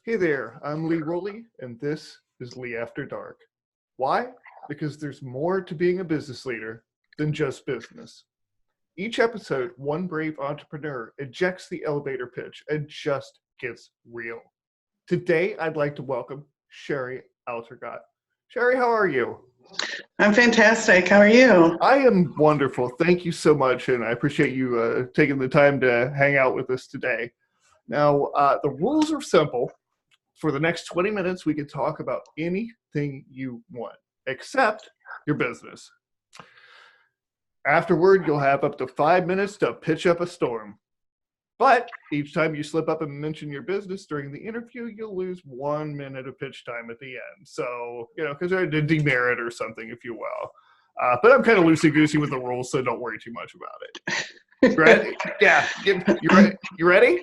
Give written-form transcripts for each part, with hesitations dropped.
Hey there, I'm Lee Rowley, and this is Lee After Dark. Why? Because there's more to being a business leader than just business. Each episode, one brave entrepreneur ejects the elevator pitch and just gets real. Today, I'd like to welcome Shari Altergott. Shari, how are you? I'm fantastic. How are you? I am wonderful. Thank you so much, and I appreciate you taking the time to hang out with us today. Now, the rules are simple. For the next 20 minutes, we can talk about anything you want, except your business. Afterward, you'll have up to 5 minutes to pitch up a storm. But each time you slip up and mention your business during the interview, you'll lose 1 minute of pitch time at the end. So, because I did demerit or something, if you will. But I'm kind of loosey-goosey with the rules, so don't worry too much about it. Ready? Yeah. You ready?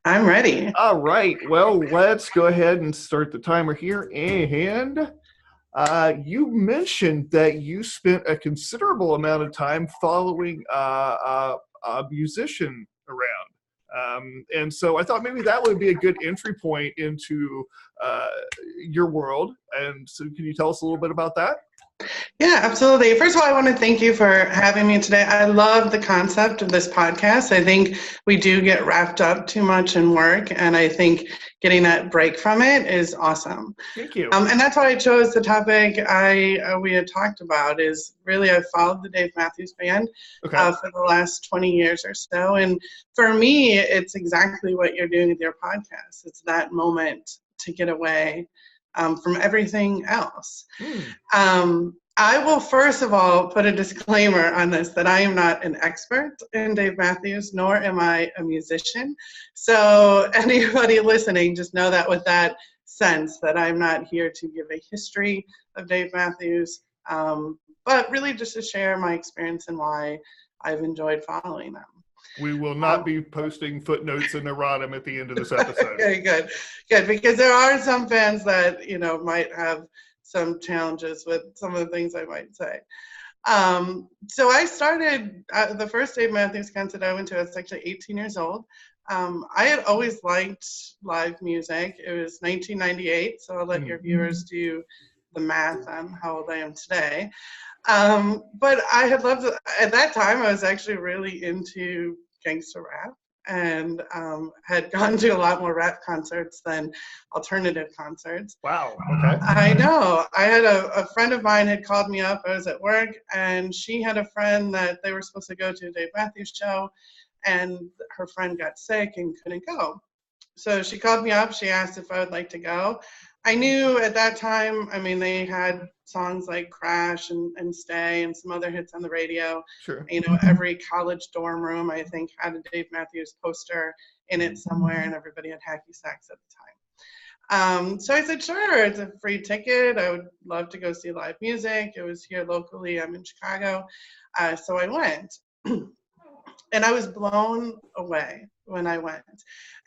I'm ready. All right. Well, let's go ahead and start the timer here. And you mentioned that you spent a considerable amount of time following a musician around. And so I thought maybe that would be a good entry point into your world. And so can you tell us a little bit about that? Yeah, absolutely. First of all, I want to thank you for having me today. I love the concept of this podcast. I think we do get wrapped up too much in work, and I think getting that break from it is awesome. Thank you. And that's why I chose the topic we had talked about is really I've followed the Dave Mathews Band for the last 20 years or so. And for me, it's exactly what you're doing with your podcast. It's that moment to get away from everything else. I will first of all put a disclaimer on this that I am not an expert in Dave Mathews, nor am I a musician. So anybody listening, just know that with that sense that I'm not here to give a history of Dave Mathews, but really just to share my experience and why I've enjoyed following them. We will not be posting footnotes and erratum at the end of this episode. Okay, good, because there are some fans that, might have some challenges with some of the things I might say. So I started, the first Dave Mathews concert I went to, I was actually 18 years old. I had always liked live music. It was 1998, so I'll let your viewers do the math on how old I am today. But I had loved it. At that time, I was actually really into gangster rap and had gone to a lot more rap concerts than alternative concerts. Wow, okay. I know. I had a friend of mine had called me up. I was at work, and she had a friend that they were supposed to go to a Dave Mathews show, and her friend got sick and couldn't go. So she called me up. She asked if I would like to go. I knew at that time, they had songs like Crash and Stay and some other hits on the radio. Sure. Every college dorm room, I think, had a Dave Mathews poster in it somewhere, and everybody had hacky sacks at the time. So I said, sure, it's a free ticket. I would love to go see live music. It was here locally. I'm in Chicago. So I went. And I was blown away when I went.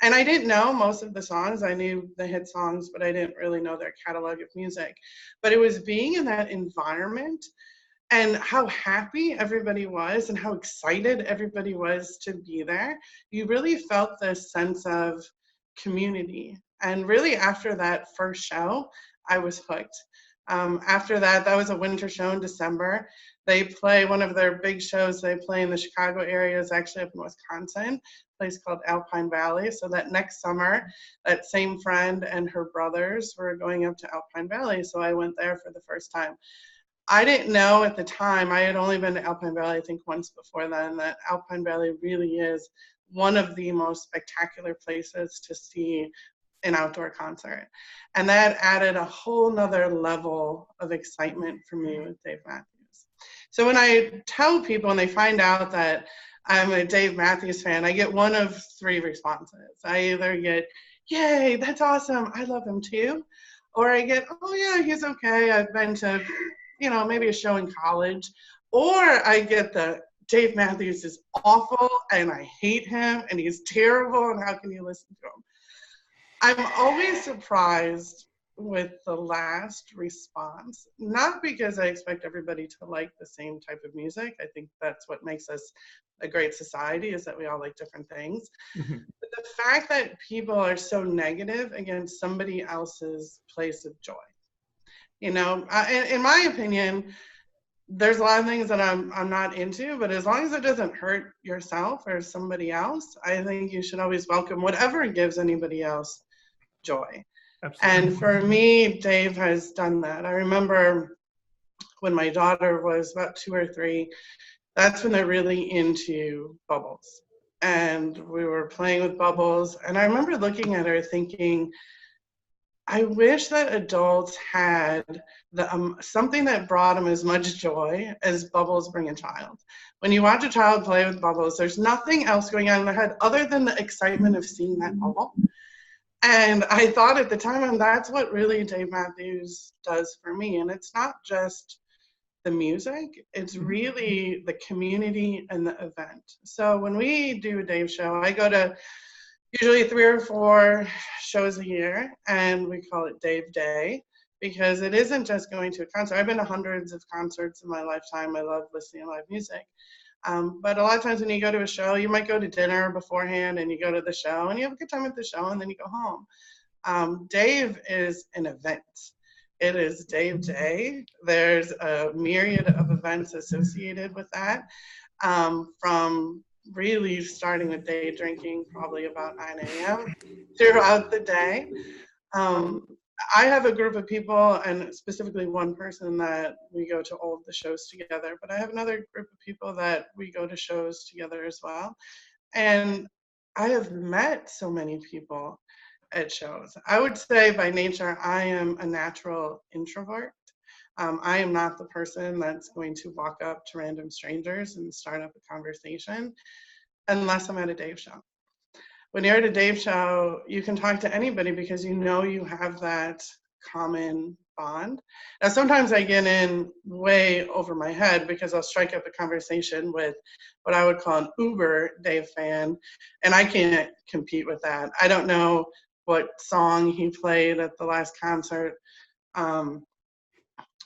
And I didn't know most of the songs. I knew the hit songs, but I didn't really know their catalog of music. But it was being in that environment and how happy everybody was and how excited everybody was to be there. You really felt this sense of community. And really after that first show, I was hooked. After that was a winter show in December. They play one of their big shows they play in the Chicago area is actually up in Wisconsin, a place called Alpine Valley. So that next summer, that same friend and her brothers were going up to Alpine Valley. So I went there for the first time. I didn't know at the time, I had only been to Alpine Valley, I think once before then, that Alpine Valley really is one of the most spectacular places to see an outdoor concert. And that added a whole nother level of excitement for me with Dave Mathews. So when I tell people and they find out that I'm a Dave Mathews fan, I get one of three responses. I either get, yay, that's awesome, I love him too. Or I get, oh yeah, he's okay, I've been to, maybe a show in college. Or I get the, Dave Mathews is awful and I hate him and he's terrible and how can you listen to him? I'm always surprised with the last response, not because I expect everybody to like the same type of music. I think that's what makes us a great society is that we all like different things. Mhm. But the fact that people are so negative against somebody else's place of joy, in my opinion, there's a lot of things that I'm not into, but as long as it doesn't hurt yourself or somebody else, I think you should always welcome whatever gives anybody else joy. Absolutely. And for me, Dave has done that. I remember when my daughter was about 2 or 3, that's when they're really into bubbles. And we were playing with bubbles. And I remember looking at her thinking, I wish that adults had something that brought them as much joy as bubbles bring a child. When you watch a child play with bubbles, there's nothing else going on in their head other than the excitement of seeing that bubble. And I thought at the time, and that's what really Dave Mathews does for me. And it's not just the music, it's really the community and the event. So when we do a Dave show, I go to usually 3 or 4 shows a year, and we call it Dave Day because it isn't just going to a concert. I've been to hundreds of concerts in my lifetime. I love listening to live music. But a lot of times when you go to a show, you might go to dinner beforehand and you go to the show and you have a good time at the show and then you go home. Dave is an event. It is Dave Day. There's a myriad of events associated with that, from really starting with day drinking, probably about 9 a.m. throughout the day. I have a group of people, and specifically one person that we go to all of the shows together, but I have another group of people that we go to shows together as well. And I have met so many people at shows. I would say by nature, I am a natural introvert. I am not the person that's going to walk up to random strangers and start up a conversation unless I'm at a Dave show. When you're at a Dave show, you can talk to anybody because you know you have that common bond. Now, sometimes I get in way over my head because I'll strike up a conversation with what I would call an uber Dave fan, and I can't compete with that. I don't know what song he played at the last concert.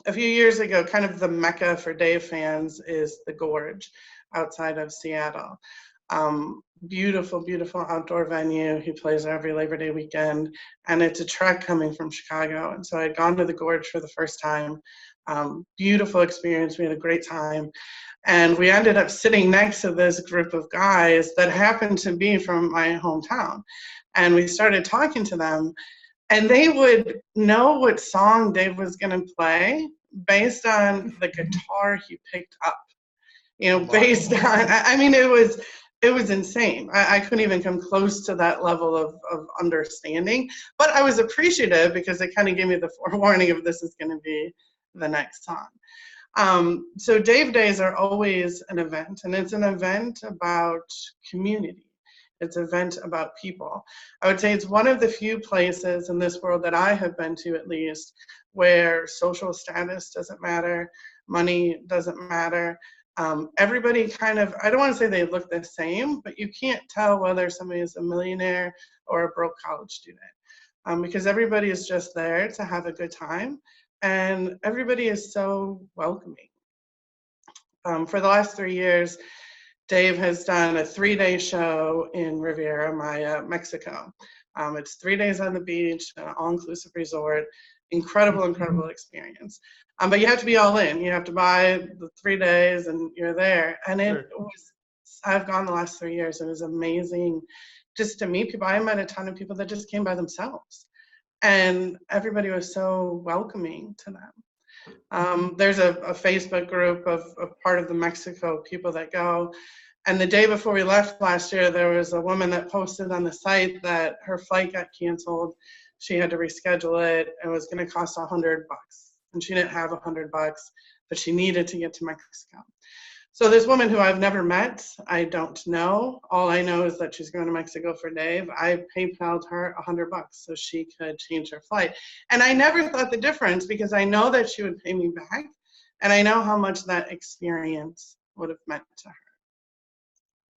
A few years ago, kind of the mecca for Dave fans is the Gorge outside of Seattle. Beautiful, beautiful outdoor venue. He plays there every Labor Day weekend, and it's a trek coming from Chicago. And so I'd gone to the Gorge for the first time. Beautiful experience. We had a great time. And we ended up sitting next to this group of guys that happened to be from my hometown. And we started talking to them, and they would know what song Dave was going to play based on the guitar he picked up. Based on, I mean, it was insane. I couldn't even come close to that level of understanding, but I was appreciative because it kind of gave me the forewarning of this is going to be the next song. So Dave Days are always an event, and it's an event about community. It's an event about people. I would say it's one of the few places in this world that I have been to, at least, where social status doesn't matter, money doesn't matter. Everybody kind of, I don't want to say they look the same, but you can't tell whether somebody is a millionaire or a broke college student, because everybody is just there to have a good time, and everybody is so welcoming. For the last 3 years, Dave has done a 3-day show in Riviera Maya, Mexico. It's 3 days on the beach, an all-inclusive resort. Incredible, incredible experience. But you have to be all in. You have to buy the 3 days and you're there. And it was, I've gone the last 3 years. It was amazing just to meet people. I met a ton of people that just came by themselves. And everybody was so welcoming to them. There's a Facebook group of part of the Mexico people that go. And the day before we left last year, there was a woman that posted on the site that her flight got canceled. She had to reschedule it. It was going to cost $100, and she didn't have $100, but she needed to get to Mexico. So this woman who I've never met, I don't know. All I know is that she's going to Mexico for Dave. I PayPal'd her $100 so she could change her flight. And I never thought the difference because I know that she would pay me back, and I know how much that experience would have meant to her.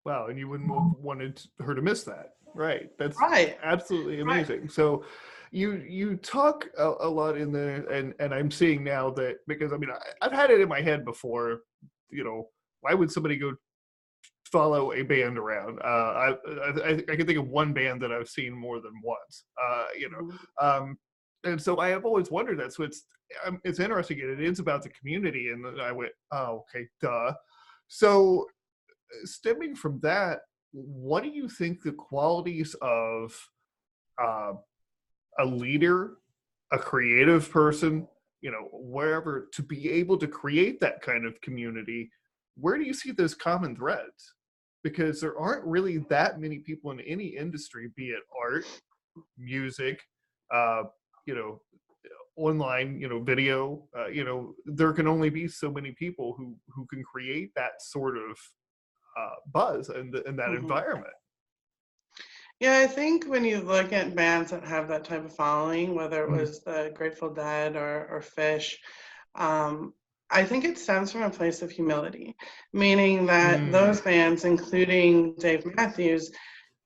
Wow, and you wouldn't have wanted her to miss that. Right. That's right. Absolutely amazing. Right. So you talk a lot in there, and I'm seeing now that, because I mean, I've had it in my head before, why would somebody go follow a band around. I can think of one band that I've seen more than once. And so I have always wondered that. So it's interesting. It is about the community, and I went, oh, okay, duh. So stemming from that, what do you think the qualities of a leader, a creative person, wherever, to be able to create that kind of community? Where do you see those common threads? Because there aren't really that many people in any industry, be it art, music, online, video, there can only be so many people who can create that sort of buzz and that environment. Yeah, I think when you look at bands that have that type of following, whether it was the Grateful Dead or Fish, I think it stems from a place of humility, meaning that those bands, including Dave Mathews,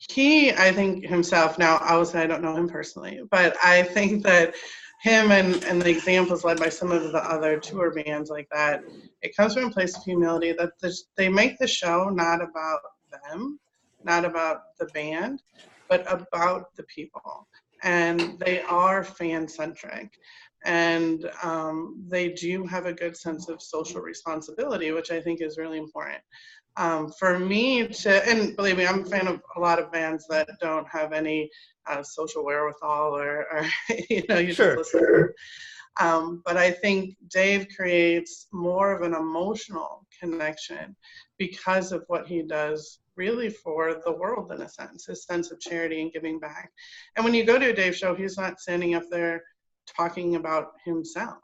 I think himself, now I would say I don't know him personally, but I think that him and the examples led by some of the other tour bands like that, it comes from a place of humility that they make the show not about them, not about the band, but about the people. And they are fan-centric. And they do have a good sense of social responsibility, which I think is really important. For me and believe me, I'm a fan of a lot of bands that don't have any social wherewithal or you just listen. But I think Dave creates more of an emotional connection because of what he does really for the world, in a sense, his sense of charity and giving back. And when you go to a Dave show, he's not standing up there talking about himself.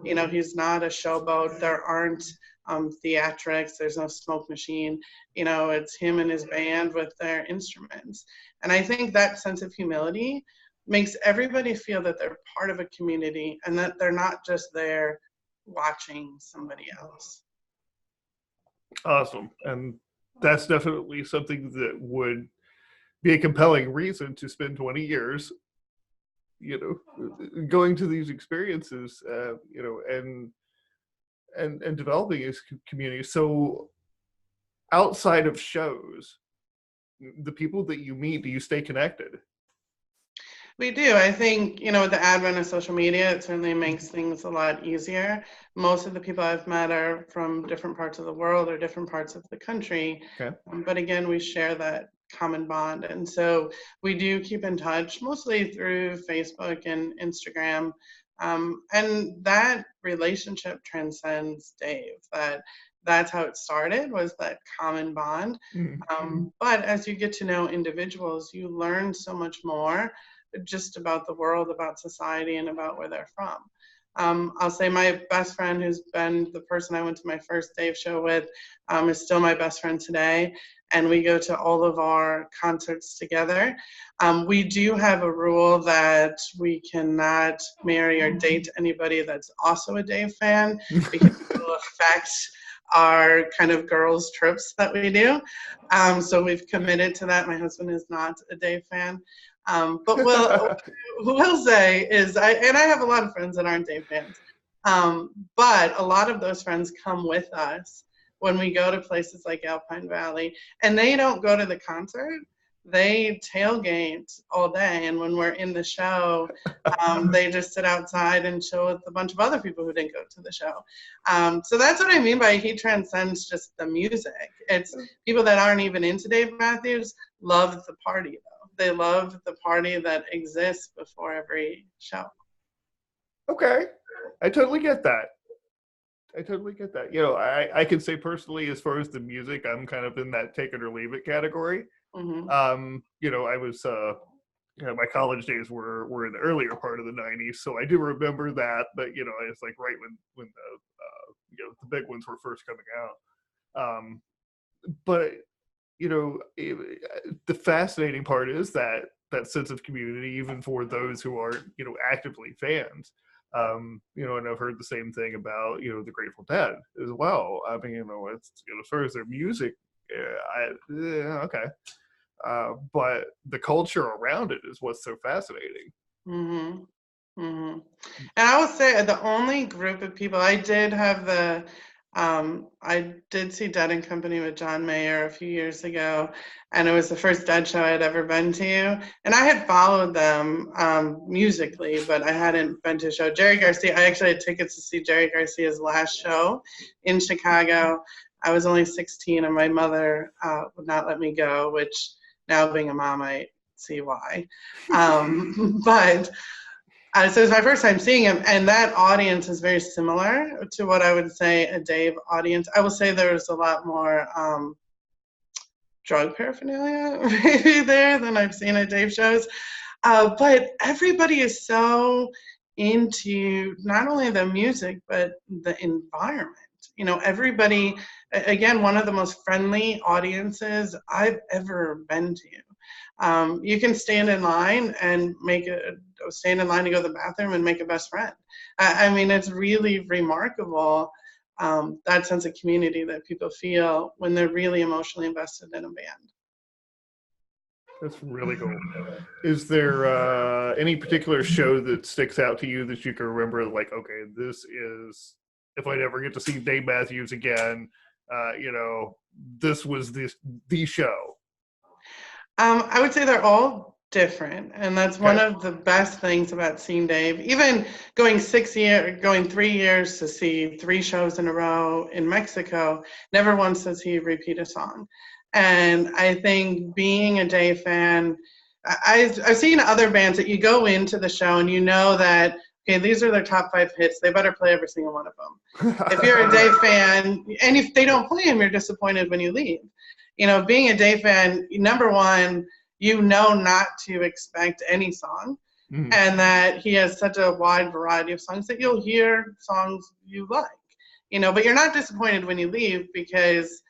He's not a showboat. There aren't theatrics. There's no smoke machine. It's him and his band with their instruments. And I think that sense of humility makes everybody feel that they're part of a community and that they're not just there watching somebody else. Awesome. And that's definitely something that would be a compelling reason to spend 20 years going to these experiences, and developing his community. So outside of shows, the people that you meet, do you stay connected? We do. I think, with the advent of social media, it certainly makes things a lot easier. Most of the people I've met are from different parts of the world or different parts of the country. Okay. But again, we share that common bond. And so we do keep in touch, mostly through Facebook and Instagram. And that relationship transcends Dave. That's how it started, was that common bond. But as you get to know individuals, you learn so much more just about the world, about society, and about where they're from. I'll say my best friend, who's been the person I went to my first Dave show with, is still my best friend today. And we go to all of our concerts together. We do have a rule that we cannot marry or date anybody that's also a Dave fan, because it will affect our kind of girls' trips that we do. So we've committed to that. My husband is not a Dave fan. But what we'll say is, I have a lot of friends that aren't Dave fans, but a lot of those friends come with us when we go to places like Alpine Valley, and they don't go to the concert. They tailgate all day, and when we're in the show, they just sit outside and chill with a bunch of other people who didn't go to the show. So that's what I mean by he transcends just the music. It's people that aren't even into Dave Mathews love the party, though. They love the party that exists before every show. Okay. I totally get that. I can say personally, as far as the music, I'm kind of in that take it or leave it category. I was, my college days were in the earlier part of the 90s, so I do remember that, but, it's like right when the big ones were first coming out. But the fascinating part is that sense of community, even for those who aren't, actively fans. And I've heard the same thing about, the Grateful Dead as well. I mean, it's, as far as their music, okay. But the culture around it is what's so fascinating. And I would say the only group of people, I did have the I did see Dead and Company with John Mayer a few years ago, and it was the first Dead show I had ever been to. And I had followed them musically, but I hadn't been to a show. Jerry Garcia, I actually had tickets to see Jerry Garcia's last show in Chicago. I was only 16, and my mother would not let me go, which now being a mom, I see why. But so it was my first time seeing him, and that audience is very similar to what I would say a Dave audience. I will say there's a lot more drug paraphernalia maybe there than I've seen at Dave shows. But everybody is so into not only the music, but the environment. You know, everybody, again, one of the most friendly audiences I've ever been to. You can stand in line and stand in line to go to the bathroom and make a best friend. I mean, it's really remarkable, that sense of community that people feel when they're really emotionally invested in a band. That's really cool. Is there any particular show that sticks out to you that you can remember, like, okay, this is, if I ever get to see Dave Mathews again, this was the show? I would say they're all different, and that's one of the best things about seeing Dave. Even going 3 years to see 3 shows in a row in Mexico, never once does he repeat a song. And I think being a Dave fan, I've seen other bands that you go into the show and you know that, okay, these are their top 5 hits. They better play every single one of them. If you're a Dave fan, and if they don't play them, you're disappointed when you leave. You know, being a Dave fan, number one, you know not to expect any song, and that he has such a wide variety of songs that you'll hear songs you like, but you're not disappointed when you leave because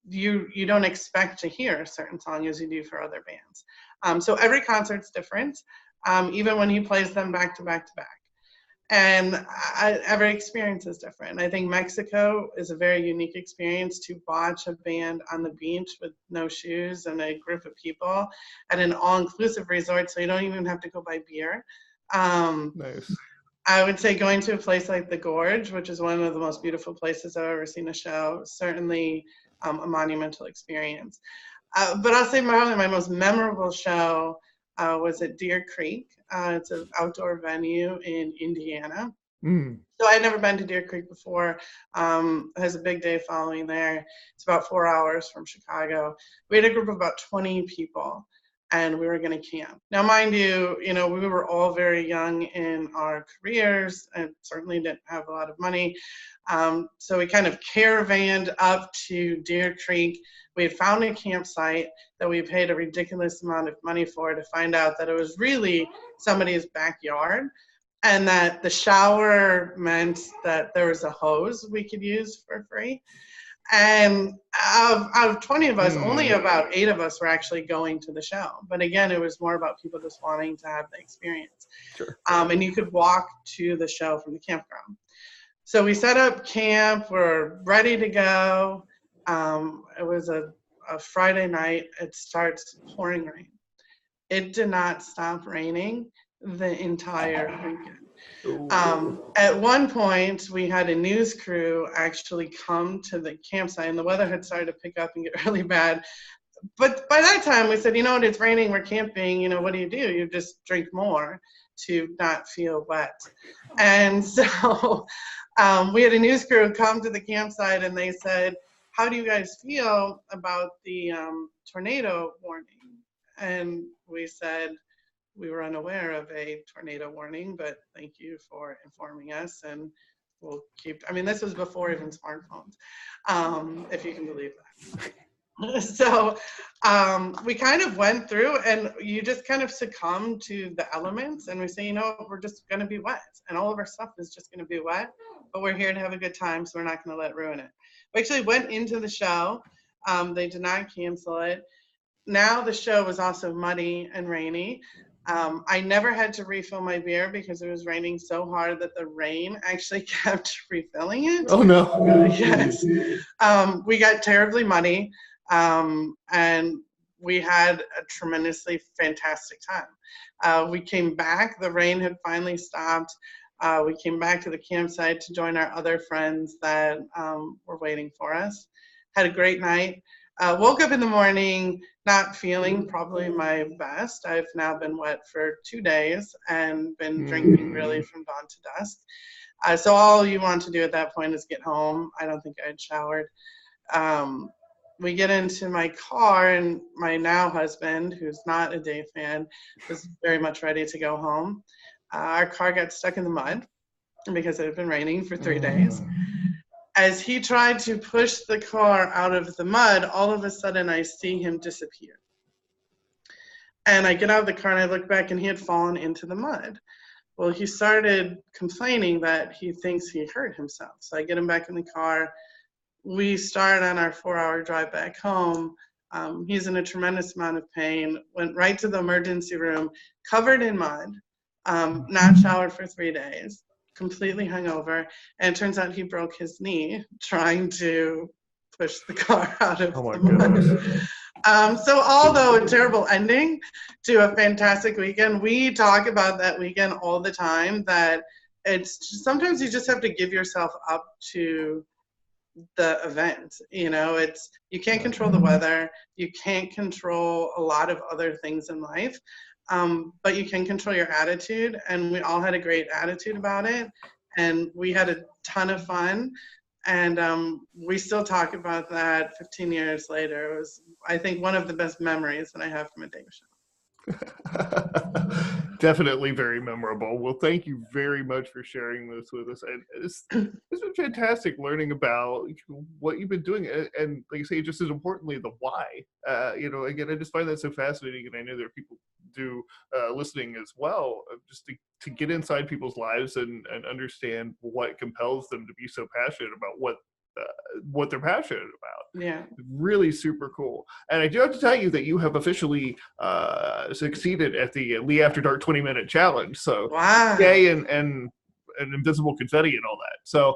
you don't expect to hear a certain song as you do for other bands. So every concert's different, even when he plays them back to back to back. And every experience is different. I think Mexico is a very unique experience to watch a band on the beach with no shoes and a group of people at an all-inclusive resort, so you don't even have to go buy beer. Nice. I would say going to a place like the Gorge, which is one of the most beautiful places I've ever seen a show, certainly a monumental experience. But I'll say probably my most memorable show was at Deer Creek. It's an outdoor venue in Indiana. So I'd never been to Deer Creek before. It has a big Dave following there. It's about 4 hours from Chicago. We had a group of about 20 people, and we were going to camp. Now, mind you, we were all very young in our careers and certainly didn't have a lot of money. So we kind of caravanned up to Deer Creek. We had found a campsite that we paid a ridiculous amount of money for to find out that it was really somebody's backyard, and that the shower meant that there was a hose we could use for free. And out of 20 of us, only about 8 of us were actually going to the show. But again, it was more about people just wanting to have the experience. Sure. And you could walk to the show from the campground. So we set up camp. We're ready to go. It was a Friday night. It starts pouring rain. It did not stop raining the entire weekend. At one point, we had a news crew actually come to the campsite, and the weather had started to pick up and get really bad. But by that time, we said, it's raining, we're camping, what do? You just drink more to not feel wet. And so we had a news crew come to the campsite, and they said, how do you guys feel about the tornado warning? And we said, we were unaware of a tornado warning, but thank you for informing us, and we'll keep, this was before even smartphones, if you can believe that. So we kind of went through, and you just kind of succumb to the elements, and we say, we're just going to be wet, and all of our stuff is just going to be wet, but we're here to have a good time, so we're not going to let it ruin it. We actually went into the show. They did not cancel it. Now the show was also muddy and rainy. I never had to refill my beer because it was raining so hard that the rain actually kept refilling it. Oh, no. Yes. We got terribly muddy, and we had a tremendously fantastic time. We came back. The rain had finally stopped. We came back to the campsite to join our other friends that were waiting for us. Had a great night. Woke up in the morning not feeling probably my best. I've now been wet for 2 days and been drinking really from dawn to dusk. So all you want to do at that point is get home. I don't think I'd showered. We get into my car, and my now husband, who's not a Dave fan, was very much ready to go home. Our car got stuck in the mud because it had been raining for 3 days. As he tried to push the car out of the mud, all of a sudden I see him disappear. And I get out of the car and I look back, and he had fallen into the mud. Well, he started complaining that he thinks he hurt himself. So I get him back in the car. We start on our 4-hour drive back home. He's in a tremendous amount of pain, went right to the emergency room, covered in mud, not showered for 3 days, completely hungover. And it turns out he broke his knee trying to push the car out of the mud. So although a terrible ending to a fantastic weekend, we talk about that weekend all the time, that it's just, sometimes you just have to give yourself up to the event. You know, it's, you can't control the weather, you can't control a lot of other things in life, but you can control your attitude, and we all had a great attitude about it, and we had a ton of fun, and we still talk about that 15 years later. It was, I think, one of the best memories that I have from a Dave show. Definitely very memorable. Well, thank you very much for sharing this with us. And it's been fantastic learning about what you've been doing, and like I say, just as importantly, the why. You know, again, I just find that so fascinating, and I know there are people do listening as well, just to get inside people's lives and understand what compels them to be so passionate about what they're passionate about. Yeah. Really super cool. And I do have to tell you that you have officially succeeded at the Lee After Dark 20-minute challenge. So wow. yay, and invisible confetti and all that. So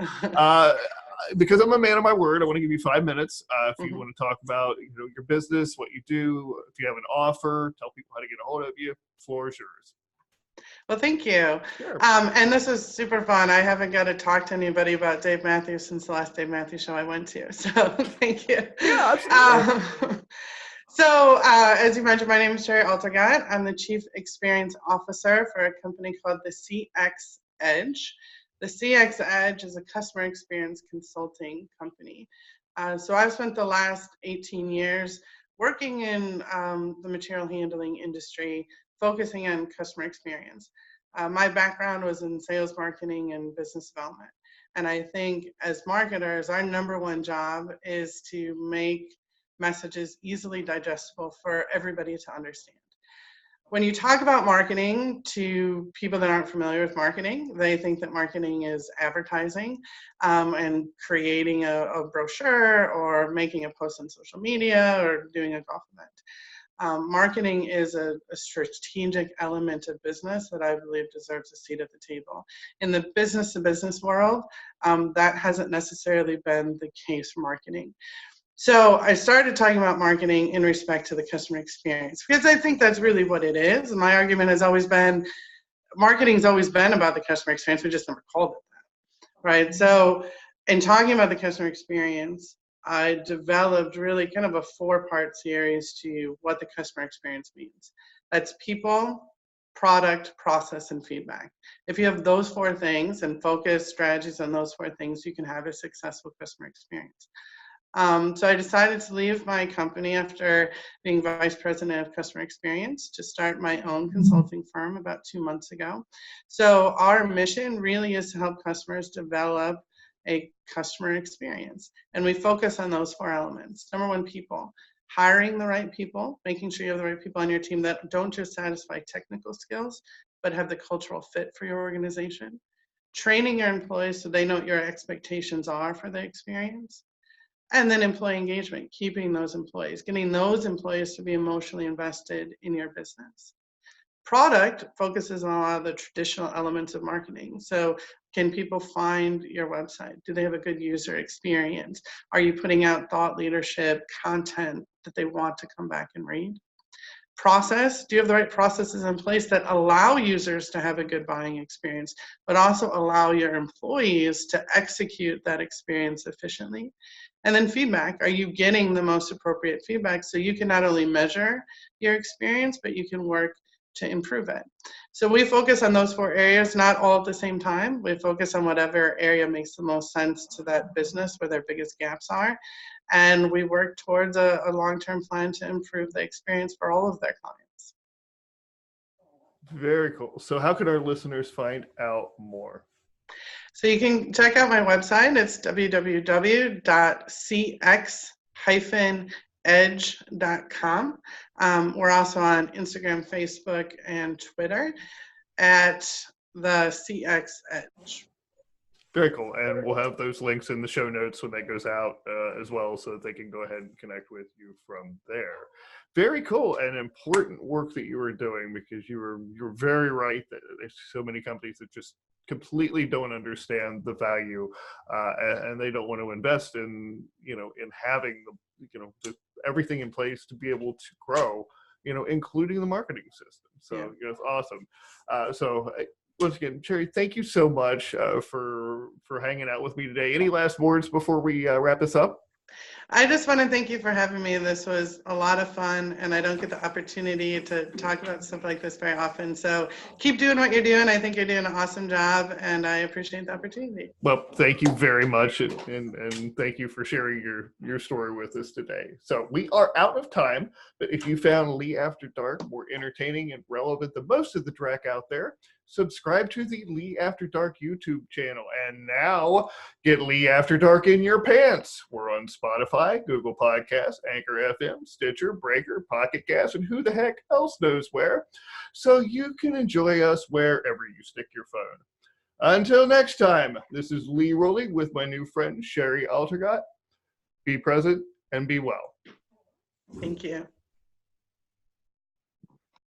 because I'm a man of my word, I want to give you 5 minutes if you want to talk about, you know, your business, what you do, if you have an offer, tell people how to get a hold of you. The floor is yours. Well, thank you. Sure. And this is super fun. I haven't got to talk to anybody about Dave Mathews since the last Dave Mathews show I went to. So thank you. Yeah, absolutely. So as you mentioned, my name is Shari Altergott. I'm the Chief Experience Officer for a company called the CX Edge. The CX Edge is a customer experience consulting company. So I've spent the last 18 years working in the material handling industry, focusing on customer experience. My background was in sales, marketing, and business development. And I think as marketers, our number one job is to make messages easily digestible for everybody to understand. When you talk about marketing to people that aren't familiar with marketing, they think that marketing is advertising and creating a brochure or making a post on social media or doing a golf event. Marketing is a strategic element of business that I believe deserves a seat at the table. In the business-to-business world, that hasn't necessarily been the case for marketing. So I started talking about marketing in respect to the customer experience, because I think that's really what it is. And my argument has always been, marketing's always been about the customer experience, we just never called it that, right? So in talking about the customer experience, I developed really kind of a 4-part series to what the customer experience means. That's people, product, process, and feedback. If you have those 4 things and focus strategies on those 4 things, you can have a successful customer experience. So I decided to leave my company after being vice president of customer experience to start my own consulting firm about 2 months ago. So our mission really is to help customers develop a customer experience. And we focus on those 4 elements. Number 1, people. Hiring the right people, making sure you have the right people on your team that don't just satisfy technical skills, but have the cultural fit for your organization. Training your employees so they know what your expectations are for the experience. And then employee engagement, keeping those employees, getting those employees to be emotionally invested in your business. Product focuses on a lot of the traditional elements of marketing. So can people find your website? Do they have a good user experience? Are you putting out thought leadership content that they want to come back and read? process? Do you have the right processes in place that allow users to have a good buying experience, but also allow your employees to execute that experience efficiently? And then feedback. Are you getting the most appropriate feedback so you can not only measure your experience, but you can work to improve it? So we focus on those 4 areas, not all at the same time. We focus on whatever area makes the most sense to that business, where their biggest gaps are. And we work towards a long-term plan to improve the experience for all of their clients. Very cool. So how can our listeners find out more? So you can check out my website. It's www.cx-edge.com. We're also on Instagram, Facebook, and Twitter at the CX Edge. Very cool. And we'll have those links in the show notes when that goes out as well, so that they can go ahead and connect with you from there. Very cool and important work that you were doing, because you're very right that there's so many companies that just completely don't understand the value and they don't want to invest in, in having everything in place to be able to grow, including the marketing system. So it's awesome. Once again, Shari, thank you so much for hanging out with me today. Any last words before we wrap this up? I just want to thank you for having me. This was a lot of fun, and I don't get the opportunity to talk about stuff like this very often. So keep doing what you're doing. I think you're doing an awesome job, and I appreciate the opportunity. Well, thank you very much, and thank you for sharing your story with us today. So we are out of time, but if you found Lee After Dark more entertaining and relevant than most of the track out there, subscribe to the Lee After Dark YouTube channel, and now get Lee After Dark in your pants. We're on Spotify, Google Podcasts, Anchor FM, Stitcher, Breaker, Pocket Cast, and who the heck else knows where, so you can enjoy us wherever you stick your phone. Until next time, this is Lee Rowley with my new friend Shari Altergott. Be present and be well. Thank you.